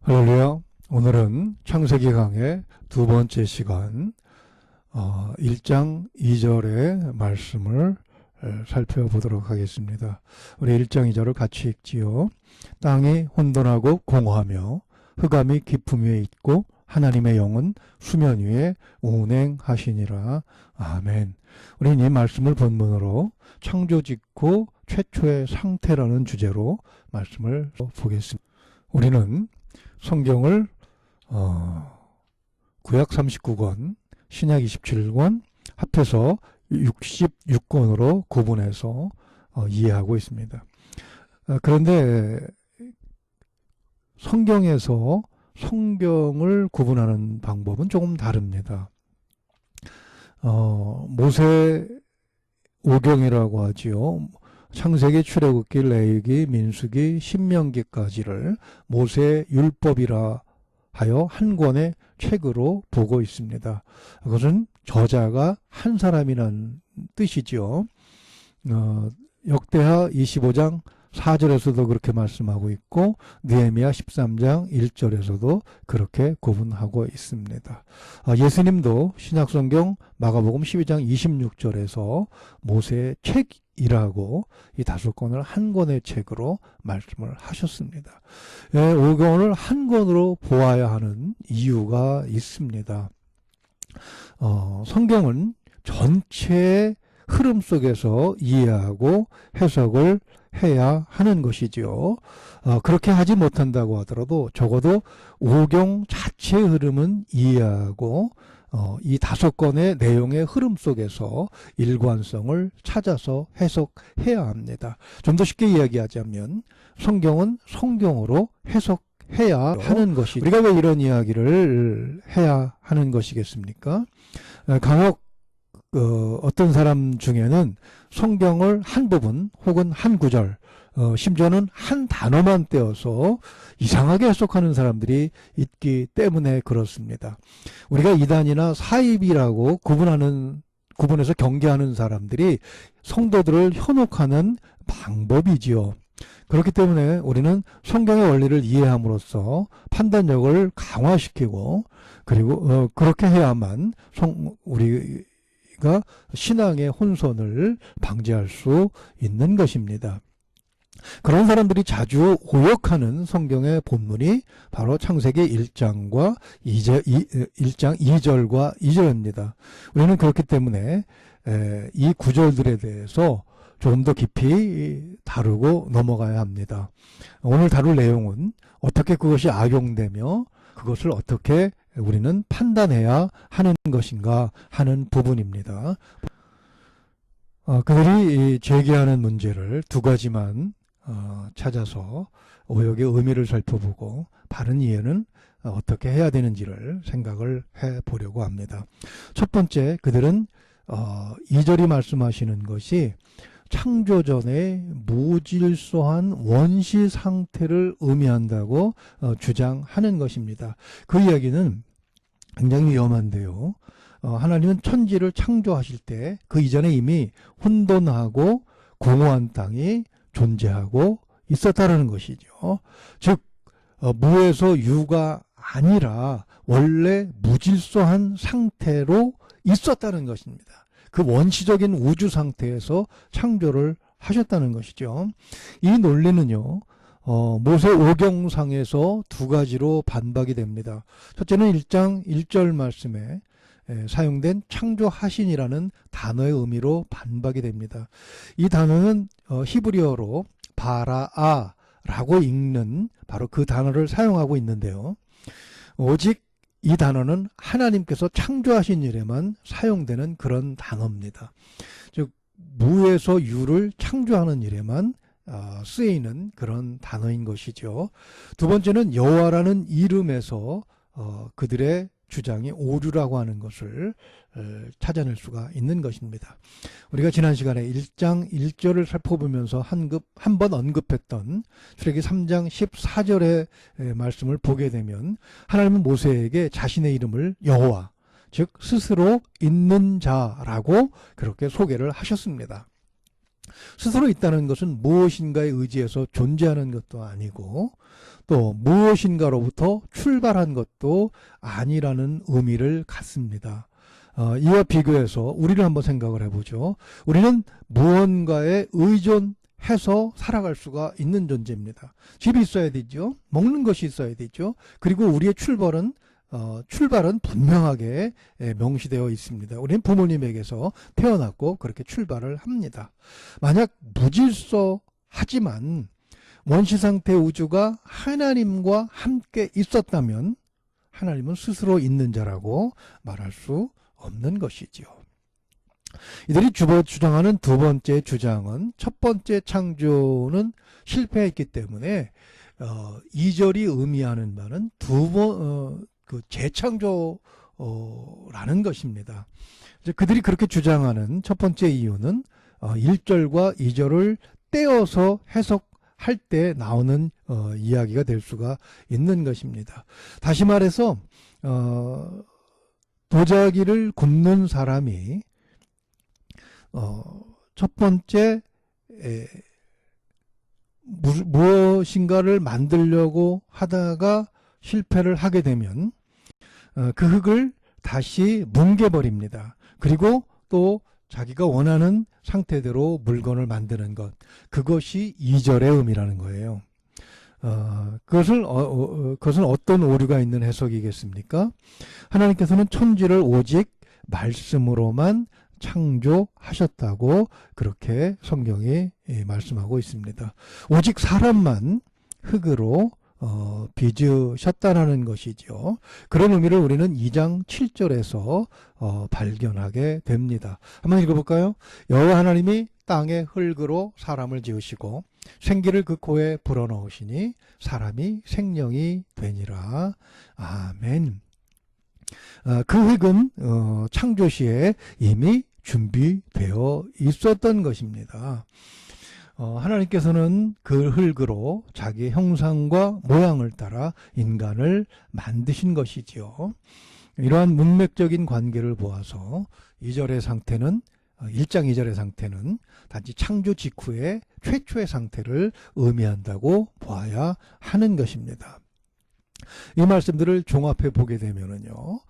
할렐루야. 오늘은 창세기 강의 두 번째 시간 1장 2절의 말씀을 살펴보도록 하겠습니다. 우리 1장 2절을 같이 읽지요. 땅이 혼돈하고 공허하며 흑암이 깊음 위에 있고 하나님의 영은 수면 위에 운행하시니라. 아멘. 우리는 이 말씀을 본문으로 창조 직후 최초의 상태라는 주제로 말씀을 보겠습니다. 우리는 성경을 구약 39권, 신약 27권, 합해서 66권으로 구분해서 이해하고 있습니다. 그런데 성경에서 성경을 구분하는 방법은 조금 다릅니다. 모세 오경이라고 하지요. 창세기, 출애굽기, 레위기, 민수기, 신명기까지를 모세의 율법이라 하여 한 권의 책으로 보고 있습니다. 그것은 저자가 한 사람이라는 뜻이죠. 역대하 25장 4절에서도 그렇게 말씀하고 있고 느헤미야 13장 1절에서도 그렇게 구분하고 있습니다. 예수님도 신약성경 마가복음 12장 26절에서 모세의 책이라고 이 5권을 한 권의 책으로 말씀을 하셨습니다. 오경을 한 권으로 보아야 하는 이유가 있습니다. 성경은 전체의 흐름 속에서 이해하고 해석을 해야 하는 것이지요. 그렇게 하지 못한다고 하더라도 적어도 오경 자체의 흐름은 이해하고 이 5권의 내용의 흐름 속에서 일관성을 찾아서 해석해야 합니다. 좀 더 쉽게 이야기하자면 성경은 성경으로 해석해야 하는 것이 우리가 왜 이런 이야기를 해야 하는 것이겠습니까? 간혹 어떤 사람 중에는 성경을 한 부분 혹은 한 구절 심지어는 한 단어만 떼어서 이상하게 해석하는 사람들이 있기 때문에 그렇습니다. 우리가 이단이나 사입이라고 구분해서 경계하는 사람들이 성도들을 현혹하는 방법이지요. 그렇기 때문에 우리는 성경의 원리를 이해함으로써 판단력을 강화시키고 그리고 그렇게 해야만 우리가 신앙의 혼선을 방지할 수 있는 것입니다. 그런 사람들이 자주 오역하는 성경의 본문이 바로 창세기 1장 2절과 2절입니다. 우리는 그렇기 때문에 이 구절들에 대해서 조금 더 깊이 다루고 넘어가야 합니다. 오늘 다룰 내용은 어떻게 그것이 악용되며 그것을 어떻게 우리는 판단해야 하는 것인가 하는 부분입니다. 그들이 제기하는 문제를 두 가지만 찾아서 오역의 의미를 살펴보고 바른 이해는 어떻게 해야 되는지를 생각을 해보려고 합니다. 첫 번째, 그들은 2절이 말씀하시는 것이 창조전의 무질서한 원시 상태를 의미한다고 주장하는 것입니다. 그 이야기는 굉장히 위험한데요. 하나님은 천지를 창조하실 때 그 이전에 이미 혼돈하고 공허한 땅이 존재하고 있었다는 것이죠. 즉 무에서 유가 아니라 원래 무질서한 상태로 있었다는 것입니다. 그 원시적인 우주 상태에서 창조를 하셨다는 것이죠. 이 논리는요, 모세 오경상에서 두 가지로 반박이 됩니다. 첫째는 1장 1절 말씀에 사용된 창조하신이라는 단어의 의미로 반박이 됩니다. 이 단어는 히브리어로 바라아라고 읽는 바로 그 단어를 사용하고 있는데요. 오직 이 단어는 하나님께서 창조하신 일에만 사용되는 그런 단어입니다. 즉 무에서 유를 창조하는 일에만 쓰이는 그런 단어인 것이죠. 두 번째는 여호와라는 이름에서 그들의 주장이 오류라고 하는 것을 찾아낼 수가 있는 것입니다. 우리가 지난 시간에 1장 1절을 살펴보면서 한 번 언급했던 출애굽기 3장 14절의 말씀을 보게 되면 하나님은 모세에게 자신의 이름을 여호와, 즉 스스로 있는 자라고 그렇게 소개를 하셨습니다. 스스로 있다는 것은 무엇인가에 의지해서 존재하는 것도 아니고 또 무엇인가로부터 출발한 것도 아니라는 의미를 갖습니다. 이와 비교해서 우리를 한번 생각을 해보죠. 우리는 무언가에 의존해서 살아갈 수가 있는 존재입니다. 집이 있어야 되죠. 먹는 것이 있어야 되죠. 그리고 우리의 출발은 분명하게 명시되어 있습니다. 우리는 부모님에게서 태어났고 그렇게 출발을 합니다. 만약 무질서하지만 원시상태 우주가 하나님과 함께 있었다면 하나님은 스스로 있는 자라고 말할 수 없는 것이지요. 이들이 주장하는 두 번째 주장은 첫 번째 창조는 실패했기 때문에 2절이 의미하는 바는 재창조라는 것입니다. 그들이 그렇게 주장하는 첫 번째 이유는 1절과 2절을 떼어서 해석할 때 나오는 이야기가 될 수가 있는 것입니다. 다시 말해서 도자기를 굽는 사람이 첫 번째 무엇인가를 만들려고 하다가 실패를 하게 되면 그 흙을 다시 뭉개버립니다. 그리고 또 자기가 원하는 상태대로 물건을 만드는 것, 그것이 2절의 의미라는 거예요. 그것은 어떤 오류가 있는 해석이겠습니까? 하나님께서는 천지를 오직 말씀으로만 창조하셨다고 그렇게 성경이 말씀하고 있습니다. 오직 사람만 흙으로 빚으셨다는 것이죠. 그런 의미를 우리는 2장 7절에서 발견하게 됩니다. 한번 읽어볼까요? 여호와 하나님이 땅의 흙으로 사람을 지으시고 생기를 그 코에 불어넣으시니 사람이 생명이 되니라. 아멘. 그 흙은 창조시에 이미 준비되어 있었던 것입니다. 하나님께서는 그 흙으로 자기의 형상과 모양을 따라 인간을 만드신 것이지요. 이러한 문맥적인 관계를 보아서 2절의 상태는 1장 2절의 상태는 단지 창조 직후의 최초의 상태를 의미한다고 보아야 하는 것입니다. 이 말씀들을 종합해 보게 되면은요,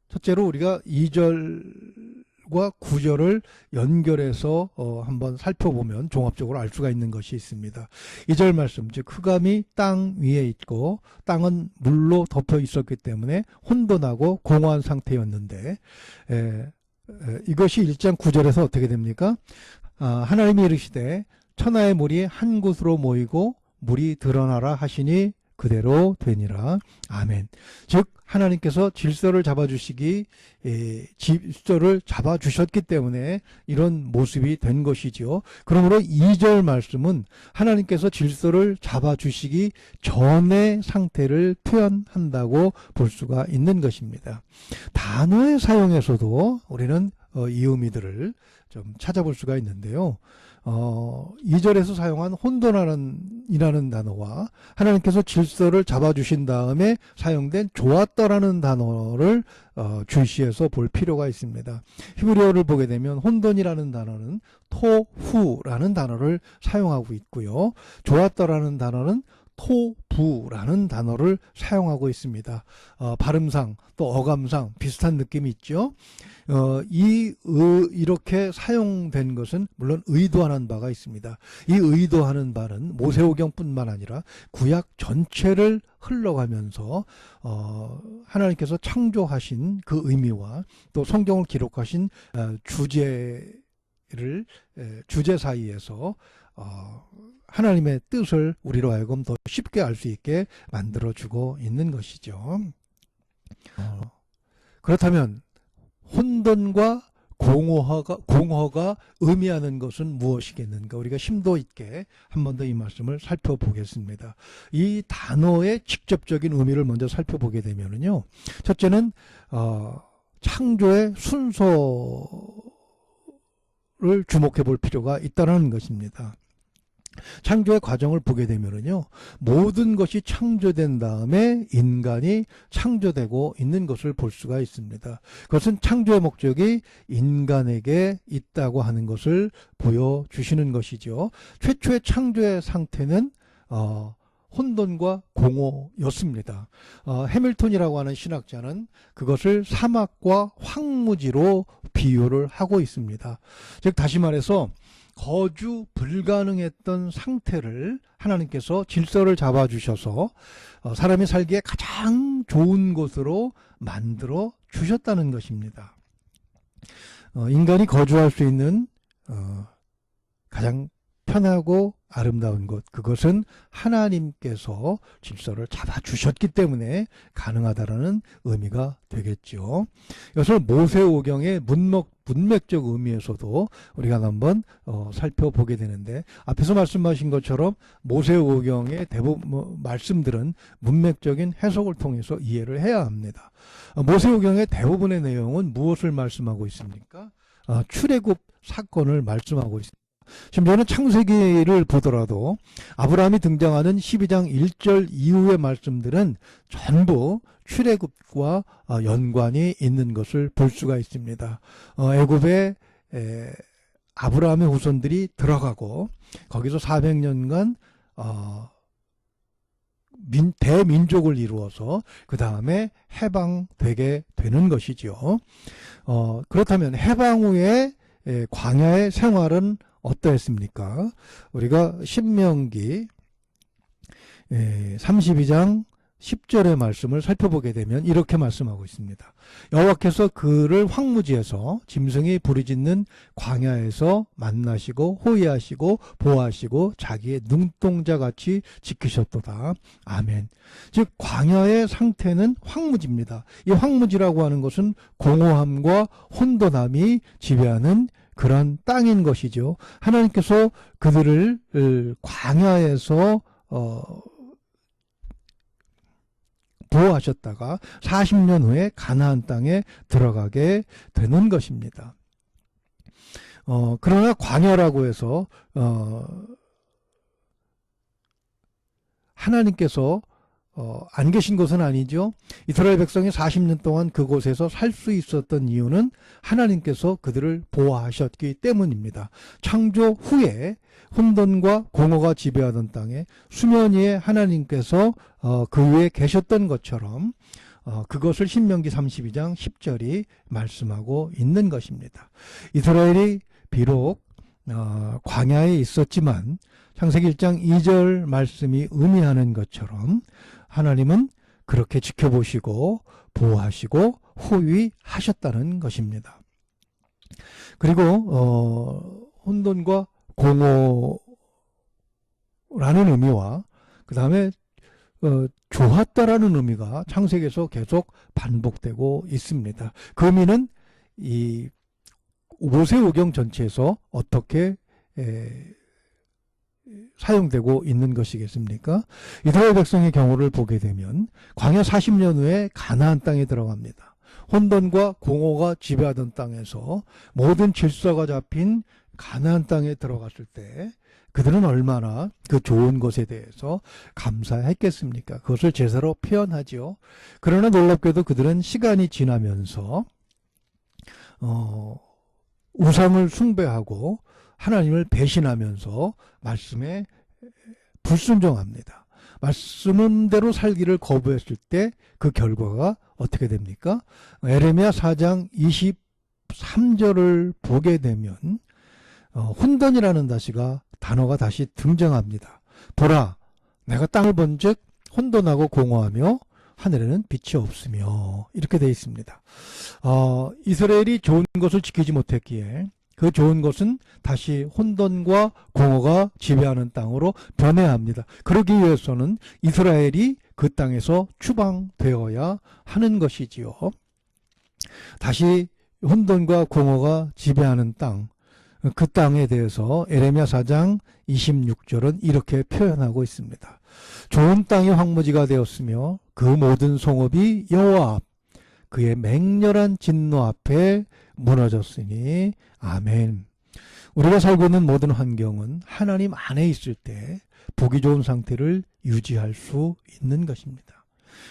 첫째로 우리가 2절과 9절을 연결해서 한번 살펴보면 종합적으로 알 수가 있는 것이 있습니다. 2절 말씀, 즉 흑암이 땅 위에 있고 땅은 물로 덮여 있었기 때문에 혼돈하고 공허한 상태였는데 이것이 1장 9절에서 어떻게 됩니까? 하나님이 이르시되 천하의 물이 한 곳으로 모이고 물이 드러나라 하시니 그대로 되니라. 아멘. 즉 하나님께서 질서를 잡아주셨기 때문에 이런 모습이 된 것이지요. 그러므로 2절 말씀은 하나님께서 질서를 잡아주시기 전의 상태를 표현한다고 볼 수가 있는 것입니다. 단어의 사용에서도 우리는 이 의미들을 좀 찾아볼 수가 있는데요. 2절에서 사용한 혼돈이라는 단어와 하나님께서 질서를 잡아주신 다음에 사용된 좋았더라는 단어를 줄시해서 볼 필요가 있습니다. 히브리어를 보게 되면 혼돈이라는 단어는 토후라는 단어를 사용하고 있고요. 좋았더라는 단어는 토부라는 단어를 사용하고 있습니다. 발음상 또 어감상 비슷한 느낌이 있죠. 이렇게 사용된 것은 물론 의도하는 바가 있습니다. 이 의도하는 바는 모세오경뿐만 아니라 구약 전체를 흘러가면서 하나님께서 창조하신 그 의미와 또 성경을 기록하신 주제 사이에서 하나님의 뜻을 우리로 하여금 더 쉽게 알 수 있게 만들어주고 있는 것이죠. 그렇다면 혼돈과 공허가 의미하는 것은 무엇이겠는가? 우리가 심도 있게 한 번 더 이 말씀을 살펴보겠습니다. 이 단어의 직접적인 의미를 먼저 살펴보게 되면요. 첫째는 창조의 순서를 주목해 볼 필요가 있다는 것입니다. 창조의 과정을 보게 되면은요, 모든 것이 창조된 다음에 인간이 창조되고 있는 것을 볼 수가 있습니다. 그것은 창조의 목적이 인간에게 있다고 하는 것을 보여주시는 것이죠. 최초의 창조의 상태는 혼돈과 공허였습니다. 해밀턴이라고 하는 신학자는 그것을 사막과 황무지로 비유를 하고 있습니다. 즉 다시 말해서 거주 불가능했던 상태를 하나님께서 질서를 잡아주셔서 사람이 살기에 가장 좋은 곳으로 만들어 주셨다는 것입니다. 인간이 거주할 수 있는 가장 편하고 아름다운 곳, 그것은 하나님께서 질서를 잡아주셨기 때문에 가능하다라는 의미가 되겠죠. 이것을 모세오경의 문맥적 의미에서도 우리가 한번 살펴보게 되는데, 앞에서 말씀하신 것처럼 모세오경의 대부분 말씀들은 문맥적인 해석을 통해서 이해를 해야 합니다. 모세오경의 대부분의 내용은 무엇을 말씀하고 있습니까? 출애굽 사건을 말씀하고 있습니다. 심지어는 창세기를 보더라도 아브라함이 등장하는 12장 1절 이후의 말씀들은 전부 출애굽과 연관이 있는 것을 볼 수가 있습니다. 애굽에 아브라함의 후손들이 들어가고 거기서 400년간 대민족을 이루어서 그 다음에 해방되게 되는 것이죠. 그렇다면 해방 후에 광야의 생활은 어떠했습니까? 우리가 신명기 32장 10절의 말씀을 살펴보게 되면 이렇게 말씀하고 있습니다. 여호와께서 그를 황무지에서 짐승이 부르짖는 광야에서 만나시고 호위하시고 보호하시고 자기의 눈동자같이 지키셨도다. 아멘. 즉 광야의 상태는 황무지입니다. 이 황무지라고 하는 것은 공허함과 혼돈함이 지배하는 그런 땅인 것이죠. 하나님께서 그들을 광야에서 보호하셨다가 40년 후에 가나안 땅에 들어가게 되는 것입니다. 그러나 광야라고 해서 하나님께서 안 계신 것은 아니죠. 이스라엘 백성이 40년 동안 그곳에서 살 수 있었던 이유는 하나님께서 그들을 보호하셨기 때문입니다. 창조 후에 혼돈과 공허가 지배하던 땅에 수면 위에 하나님께서 그 위에 계셨던 것처럼 그것을 신명기 32장 10절이 말씀하고 있는 것입니다. 이스라엘이 비록 광야에 있었지만 창세기 1장 2절 말씀이 의미하는 것처럼 하나님은 그렇게 지켜보시고 보호하시고 호위하셨다는 것입니다. 그리고 혼돈과 공허라는 의미와 그 다음에 좋았다라는 의미가 창세기에서 계속 반복되고 있습니다. 그 의미는 이 모세오경 전체에서 어떻게 사용되고 있는 것이겠습니까? 이스라엘 백성의 경우를 보게 되면 광야 40년 후에 가나안 땅에 들어갑니다. 혼돈과 공허가 지배하던 땅에서 모든 질서가 잡힌 가나안 땅에 들어갔을 때 그들은 얼마나 그 좋은 것에 대해서 감사했겠습니까? 그것을 제사로 표현하지요. 그러나 놀랍게도 그들은 시간이 지나면서 우상을 숭배하고 하나님을 배신하면서 말씀에 불순종합니다. 말씀대로 살기를 거부했을 때 그 결과가 어떻게 됩니까? 에레미야 4장 23절을 보게 되면 혼돈이라는 단어가 다시 등장합니다. 보라, 내가 땅을 본즉 혼돈하고 공허하며 하늘에는 빛이 없으며, 이렇게 되어 있습니다. 이스라엘이 좋은 것을 지키지 못했기에 그 좋은 것은 다시 혼돈과 공허가 지배하는 땅으로 변해야 합니다. 그러기 위해서는 이스라엘이 그 땅에서 추방되어야 하는 것이지요. 다시 혼돈과 공허가 지배하는 땅, 그 땅에 대해서 에레미야 4장 26절은 이렇게 표현하고 있습니다. 좋은 땅이 황무지가 되었으며 그 모든 성읍이 여호와 앞, 그의 맹렬한 진노 앞에 무너졌으니 아멘. 우리가 살고 있는 모든 환경은 하나님 안에 있을 때 보기 좋은 상태를 유지할 수 있는 것입니다.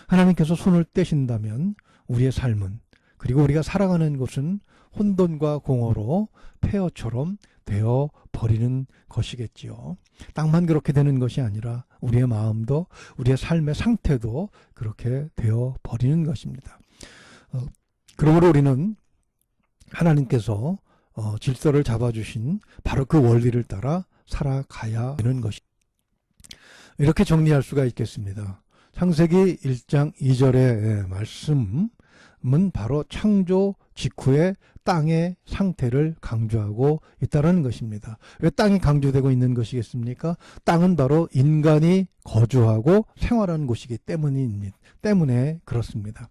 하나님께서 손을 떼신다면 우리의 삶은, 그리고 우리가 살아가는 곳은 혼돈과 공허로 폐허처럼 되어 버리는 것이겠지요. 땅만 그렇게 되는 것이 아니라 우리의 마음도 우리의 삶의 상태도 그렇게 되어 버리는 것입니다. 그러므로 우리는 하나님께서 질서를 잡아주신 바로 그 원리를 따라 살아가야 하는 것이 이렇게 정리할 수가 있겠습니다. 창세기 1장 2절의 말씀은 바로 창조 직후의 땅의 상태를 강조하고 있다는 것입니다. 왜 땅이 강조되고 있는 것이겠습니까? 땅은 바로 인간이 거주하고 생활하는 곳이기 때문에 그렇습니다.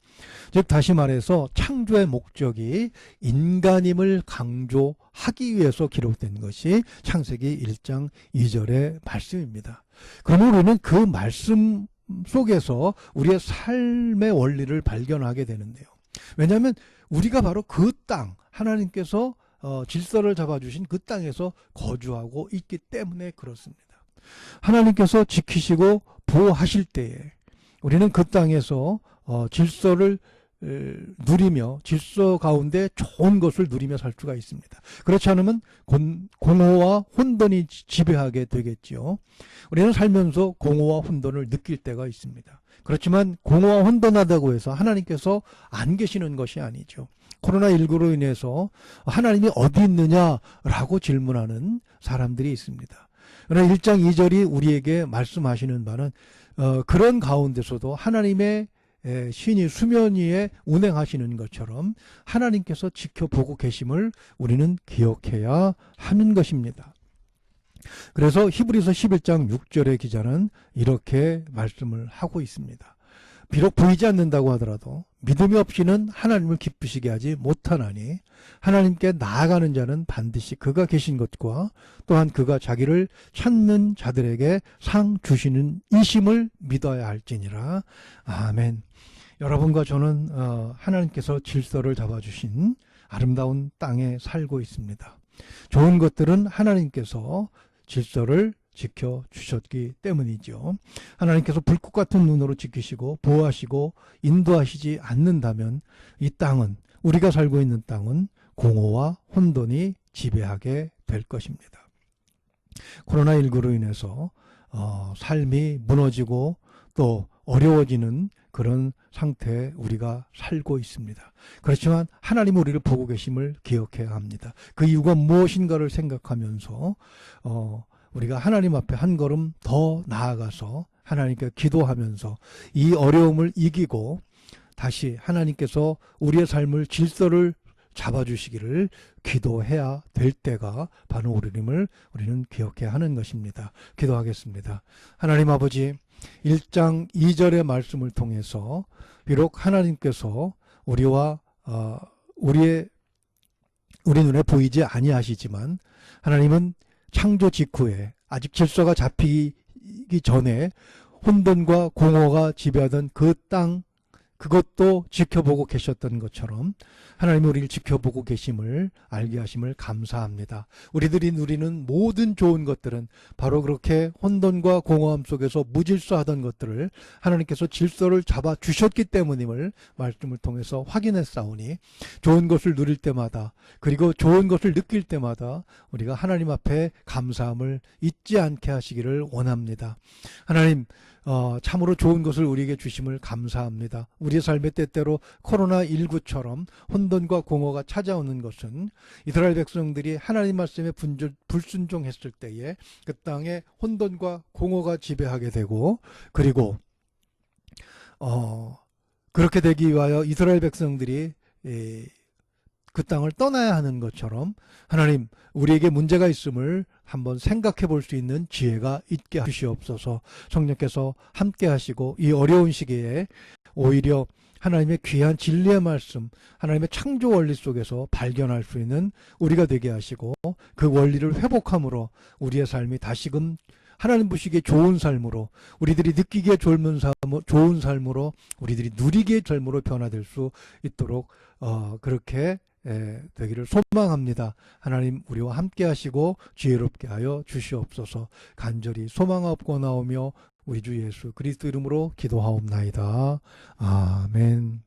즉 다시 말해서 창조의 목적이 인간임을 강조하기 위해서 기록된 것이 창세기 1장 2절의 말씀입니다. 그러면 우리는 그 말씀 속에서 우리의 삶의 원리를 발견하게 되는데요. 왜냐하면 우리가 바로 그 땅, 하나님께서 질서를 잡아주신 그 땅에서 거주하고 있기 때문에 그렇습니다. 하나님께서 지키시고 보호하실 때에 우리는 그 땅에서 질서를 누리며 질서 가운데 좋은 것을 누리며 살 수가 있습니다. 그렇지 않으면 공허와 혼돈이 지배하게 되겠지요. 우리는 살면서 공허와 혼돈을 느낄 때가 있습니다. 그렇지만 공허와 혼돈하다고 해서 하나님께서 안 계시는 것이 아니죠. 코로나19로 인해서 하나님이 어디 있느냐라고 질문하는 사람들이 있습니다. 그러나 1장 2절이 우리에게 말씀하시는 바는 그런 가운데서도 하나님의 신이 수면 위에 운행하시는 것처럼 하나님께서 지켜보고 계심을 우리는 기억해야 하는 것입니다. 그래서 히브리서 11장 6절의 기자는 이렇게 말씀을 하고 있습니다. 비록 보이지 않는다고 하더라도 믿음이 없이는 하나님을 기쁘시게 하지 못하나니 하나님께 나아가는 자는 반드시 그가 계신 것과 또한 그가 자기를 찾는 자들에게 상 주시는 이심을 믿어야 할지니라. 아멘. 여러분과 저는 하나님께서 질서를 잡아주신 아름다운 땅에 살고 있습니다. 좋은 것들은 하나님께서 질서를 지켜주셨기 때문이죠. 하나님께서 불꽃 같은 눈으로 지키시고 보호하시고 인도하시지 않는다면 이 땅은, 우리가 살고 있는 땅은 공허와 혼돈이 지배하게 될 것입니다. 코로나19로 인해서 삶이 무너지고 또 어려워지는 그런 상태에 우리가 살고 있습니다. 그렇지만 하나님은 우리를 보고 계심을 기억해야 합니다. 그 이유가 무엇인가를 생각하면서 우리가 하나님 앞에 한 걸음 더 나아가서 하나님께 기도하면서 이 어려움을 이기고 다시 하나님께서 우리의 삶을 질서를 잡아주시기를 기도해야 될 때가 바로 우리는 기억해야 하는 것입니다. 기도하겠습니다. 하나님 아버지, 1장 2절의 말씀을 통해서 비록 하나님께서 우리와 우리 눈에 보이지 아니하시지만 하나님은 창조 직후에 아직 질서가 잡히기 전에 혼돈과 공허가 지배하던 그 땅, 그것도 지켜보고 계셨던 것처럼 하나님이 우리를 지켜보고 계심을 알게 하심을 감사합니다. 우리들이 누리는 모든 좋은 것들은 바로 그렇게 혼돈과 공허함 속에서 무질서하던 것들을 하나님께서 질서를 잡아주셨기 때문임을 말씀을 통해서 확인했사오니 좋은 것을 누릴 때마다 그리고 좋은 것을 느낄 때마다 우리가 하나님 앞에 감사함을 잊지 않게 하시기를 원합니다. 하나님, 참으로 좋은 것을 우리에게 주심을 감사합니다. 우리의 삶의 때때로 코로나19처럼 혼돈과 공허가 찾아오는 것은 이스라엘 백성들이 하나님 말씀에 불순종했을 때에 그 땅에 혼돈과 공허가 지배하게 되고 그리고 그렇게 되기 위하여 이스라엘 백성들이 그 땅을 떠나야 하는 것처럼 하나님, 우리에게 문제가 있음을 한번 생각해 볼 수 있는 지혜가 있게 하시옵소서. 성령께서 함께 하시고 이 어려운 시기에 오히려 하나님의 귀한 진리의 말씀, 하나님의 창조 원리 속에서 발견할 수 있는 우리가 되게 하시고 그 원리를 회복함으로 우리의 삶이 다시금 하나님 보시기에 좋은 삶으로, 우리들이 느끼기에 좋은 삶으로, 우리들이 누리기에 삶으로 변화될 수 있도록 그렇게 되기를 소망합니다. 하나님, 우리와 함께 하시고 지혜롭게 하여 주시옵소서. 간절히 소망하옵고 나오며 우리 주 예수 그리스도 이름으로 기도하옵나이다. 아멘.